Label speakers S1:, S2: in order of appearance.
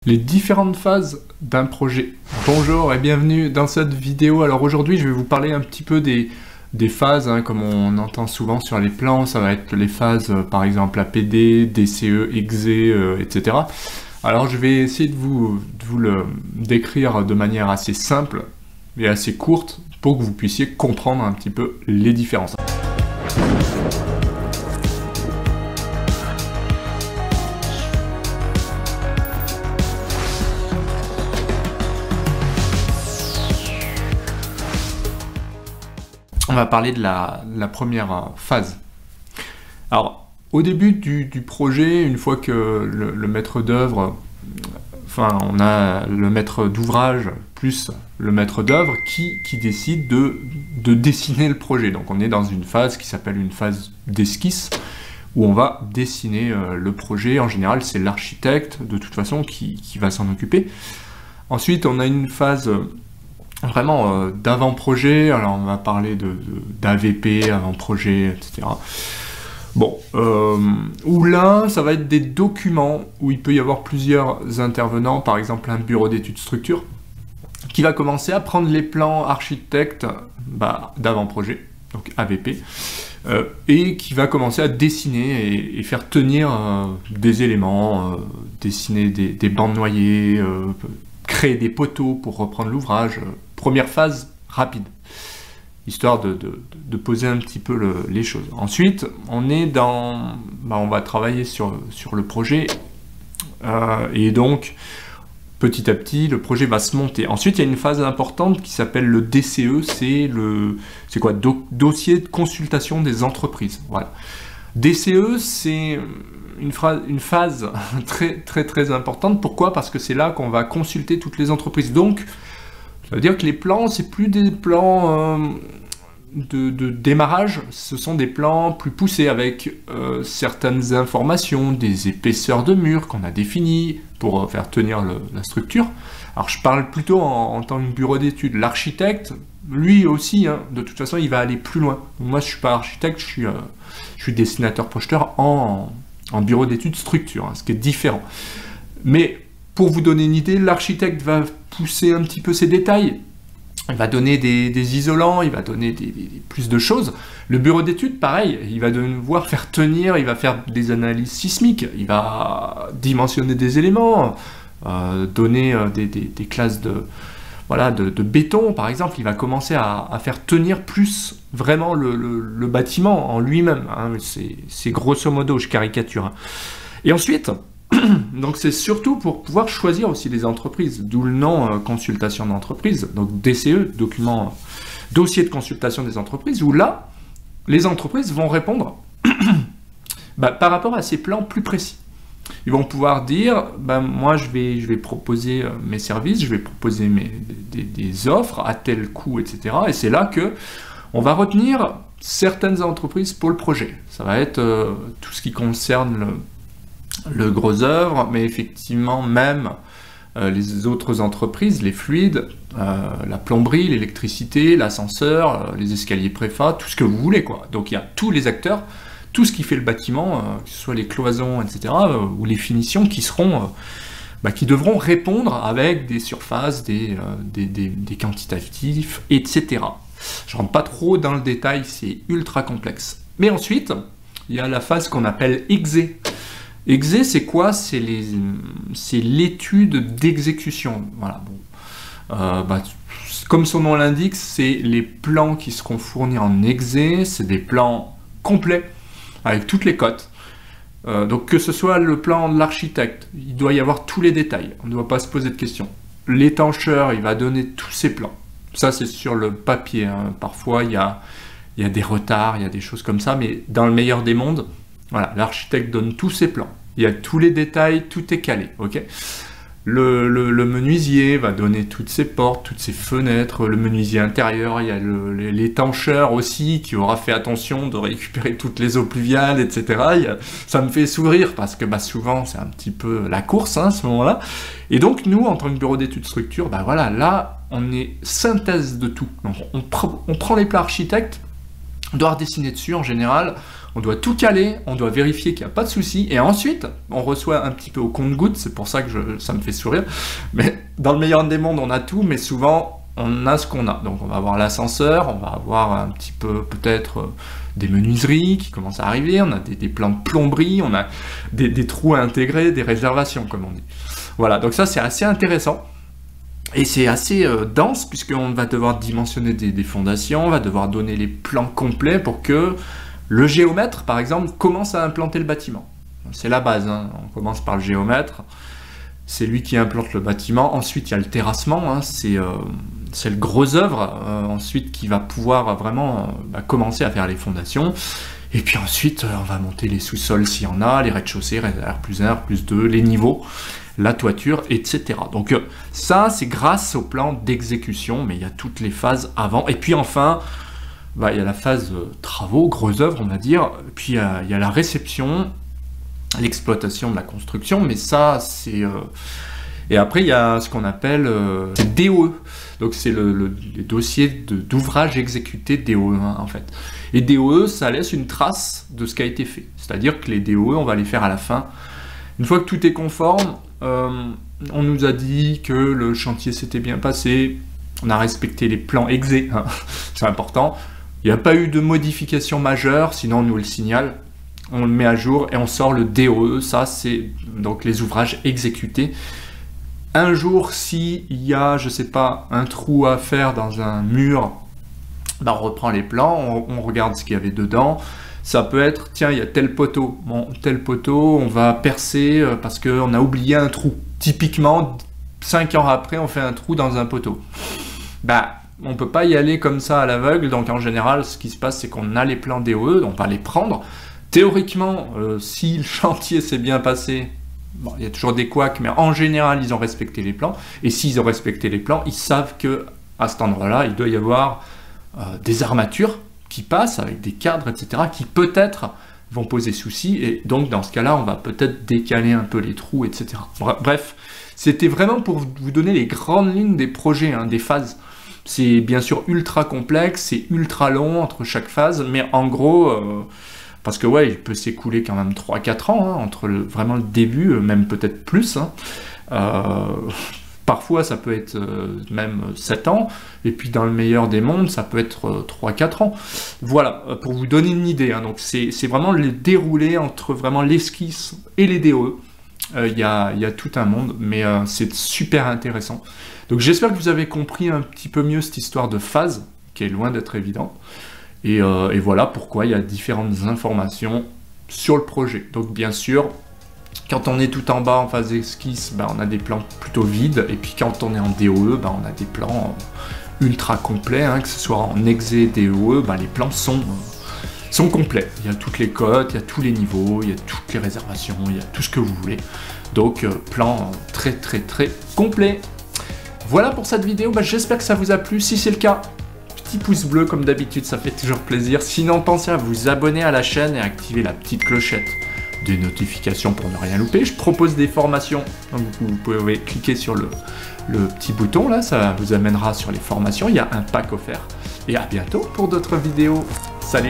S1: Les différentes phases d'un projet. Bonjour et bienvenue dans cette vidéo. Alors aujourd'hui, je vais vous parler un petit peu des phases, hein, comme on entend souvent sur les plans. Ça va être les phases, par exemple APD, DCE, EXE, etc. Alors je vais essayer de vous le décrire de manière assez simple et assez courte pour que vous puissiez comprendre un petit peu les différences. On va parler de la première phase. Alors, au début du projet, une fois que le maître d'œuvre, enfin, on a le maître d'ouvrage plus le maître d'œuvre qui décide de dessiner le projet. Donc, on est dans une phase qui s'appelle une phase d'esquisse, où on va dessiner le projet. En général, c'est l'architecte, de toute façon, qui va s'en occuper. Ensuite, on a une phase vraiment d'avant-projet. Alors on va parler d'AVP, avant-projet, etc. Bon, où là, ça va être des documents où il peut y avoir plusieurs intervenants, par exemple un bureau d'études structure, qui va commencer à prendre les plans architectes d'avant-projet, donc AVP, et qui va commencer à dessiner et faire tenir des éléments, dessiner des bandes noyées, créer des poteaux pour reprendre l'ouvrage. Première phase rapide, histoire de poser un petit peu les choses. Ensuite, on est dans... on va travailler sur le projet, et donc, petit à petit, le projet va se monter. Ensuite, il y a une phase importante qui s'appelle le DCE, c'est quoi? Dossier de consultation des entreprises. Voilà. DCE, c'est une phase très importante. Pourquoi? Parce que c'est là qu'on va consulter toutes les entreprises. Donc, ça veut dire que les plans, c'est plus des plans de démarrage, ce sont des plans plus poussés avec certaines informations, des épaisseurs de murs qu'on a définies pour faire tenir la structure. Alors je parle plutôt en tant que bureau d'études. L'architecte, lui aussi, hein, de toute façon, il va aller plus loin. Moi, je suis pas architecte, je suis dessinateur-projeteur en bureau d'études structure, hein, ce qui est différent. Mais pour vous donner une idée, l'architecte va pousser un petit peu ses détails. Il va donner des isolants, il va donner plus de choses. Le bureau d'études, pareil, il va devoir faire tenir, il va faire des analyses sismiques, il va dimensionner des éléments, donner des classes de béton, par exemple. Il va commencer à faire tenir plus vraiment le bâtiment en lui-même. Hein. C'est grosso modo, je caricature. Hein. Et ensuite... Donc c'est surtout pour pouvoir choisir aussi les entreprises, d'où le nom consultation d'entreprise, donc DCE, dossier de consultation des entreprises, où là, les entreprises vont répondre par rapport à ces plans plus précis. Ils vont pouvoir dire, moi je vais proposer mes services, je vais proposer des offres à tel coût, etc. Et c'est là que on va retenir certaines entreprises pour le projet. Ça va être tout ce qui concerne le gros œuvre, mais effectivement même les autres entreprises, les fluides, la plomberie, l'électricité, l'ascenseur, les escaliers préfats, tout ce que vous voulez, quoi. Donc il y a tous les acteurs, tout ce qui fait le bâtiment, que ce soit les cloisons, etc., ou les finitions qui seront, qui devront répondre avec des surfaces, des quantitatifs, etc. Je rentre pas trop dans le détail, c'est ultra complexe. Mais ensuite, il y a la phase qu'on appelle EXE. EXE, c'est quoi? C'est l'étude d'exécution. Voilà. Bon. Comme son nom l'indique, c'est les plans qui seront fournis en EXE. C'est des plans complets avec toutes les cotes. Donc que ce soit le plan de l'architecte, il doit y avoir tous les détails. On ne doit pas se poser de questions. L'étancheur, il va donner tous ses plans. Ça, c'est sur le papier. Hein. Parfois, il y a des retards, il y a des choses comme ça, mais dans le meilleur des mondes, voilà, l'architecte donne tous ses plans. Il y a tous les détails, tout est calé, ok? Le menuisier va donner toutes ses portes, toutes ses fenêtres, le menuisier intérieur, il y a l'étancheur aussi, qui aura fait attention de récupérer toutes les eaux pluviales, etc. Ça me fait sourire, parce que souvent, c'est un petit peu la course, hein, à ce moment-là. Et donc, nous, en tant que bureau d'études structure, voilà, là, on est synthèse de tout. Donc, on prend les plans architectes, on doit redessiner dessus, en général. on doit tout caler, on doit vérifier qu'il n'y a pas de souci, et ensuite, on reçoit un petit peu au compte-gouttes, c'est pour ça que ça me fait sourire, mais dans le meilleur des mondes, on a tout, mais souvent, on a ce qu'on a. Donc on va avoir l'ascenseur, on va avoir un petit peu peut-être des menuiseries qui commencent à arriver, on a des plans de plomberie, on a des trous à intégrer, des réservations, comme on dit. Voilà, donc ça c'est assez intéressant. Et c'est assez dense, puisqu'on va devoir dimensionner des fondations, on va devoir donner les plans complets pour que le géomètre, par exemple, commence à implanter le bâtiment. C'est la base, hein. On commence par le géomètre, c'est lui qui implante le bâtiment. Ensuite, il y a le terrassement, hein. C'est le gros œuvre, ensuite, qui va pouvoir vraiment commencer à faire les fondations. Et puis ensuite, on va monter les sous-sols s'il y en a, les rez-de-chaussée, R+1, R+2, les niveaux, la toiture, etc. Donc ça, c'est grâce au plan d'exécution, mais il y a toutes les phases avant. Et puis enfin, il y a la phase travaux, gros œuvre, on va dire. Puis il y a la réception, l'exploitation de la construction, mais ça, c'est... Et après, il y a ce qu'on appelle DOE. Donc c'est les dossiers d'ouvrage exécuté DOE, hein, en fait. Et DOE, ça laisse une trace de ce qui a été fait. C'est-à-dire que les DOE, on va les faire à la fin. Une fois que tout est conforme, on nous a dit que le chantier s'était bien passé, on a respecté les plans exé, hein, c'est important. Il n'y a pas eu de modification majeure, sinon on nous le signale. On le met à jour et on sort le DOE, ça c'est donc les ouvrages exécutés. Un jour, s'il y a, je sais pas, un trou à faire dans un mur, on reprend les plans, on regarde ce qu'il y avait dedans. Ça peut être, tiens, il y a tel poteau. Bon, tel poteau, on va percer parce qu'on a oublié un trou. Typiquement, 5 ans après, on fait un trou dans un poteau. On peut pas y aller comme ça à l'aveugle, donc en général, ce qui se passe, c'est qu'on a les plans DOE, on va les prendre. Théoriquement, si le chantier s'est bien passé, bon, il y a toujours des couacs, mais en général, ils ont respecté les plans. Et s'ils ont respecté les plans, ils savent que à cet endroit-là, il doit y avoir des armatures qui passent avec des cadres, etc., qui peut-être vont poser souci. Et donc, dans ce cas-là, on va peut-être décaler un peu les trous, etc. Bref, c'était vraiment pour vous donner les grandes lignes des projets, hein, des phases. C'est bien sûr ultra complexe, c'est ultra long entre chaque phase, mais en gros... parce que ouais, il peut s'écouler quand même 3-4 ans, hein, entre vraiment le début, même peut-être plus. Hein. Parfois, ça peut être même 7 ans, et puis dans le meilleur des mondes, ça peut être 3-4 ans. Voilà, pour vous donner une idée. Hein. Donc c'est vraiment le déroulé entre vraiment l'esquisse et les DOE. Il y a tout un monde, mais c'est super intéressant. Donc j'espère que vous avez compris un petit peu mieux cette histoire de phase, qui est loin d'être évidente. Et voilà pourquoi il y a différentes informations sur le projet. Donc bien sûr, quand on est tout en bas en phase d'esquisse, on a des plans plutôt vides. Et puis quand on est en DOE, on a des plans ultra complets. Hein, que ce soit en exé, DOE, les plans sont complets. Il y a toutes les cotes, il y a tous les niveaux, il y a toutes les réservations, il y a tout ce que vous voulez. Donc plan très très très complet. Voilà pour cette vidéo, j'espère que ça vous a plu. Si c'est le cas, petit pouce bleu comme d'habitude, ça fait toujours plaisir. Sinon, pensez à vous abonner à la chaîne et à activer la petite clochette des notifications pour ne rien louper. Je propose des formations, donc vous pouvez cliquer sur le petit bouton là, ça vous amènera sur les formations. Il y a un pack offert. Et à bientôt pour d'autres vidéos. Salut!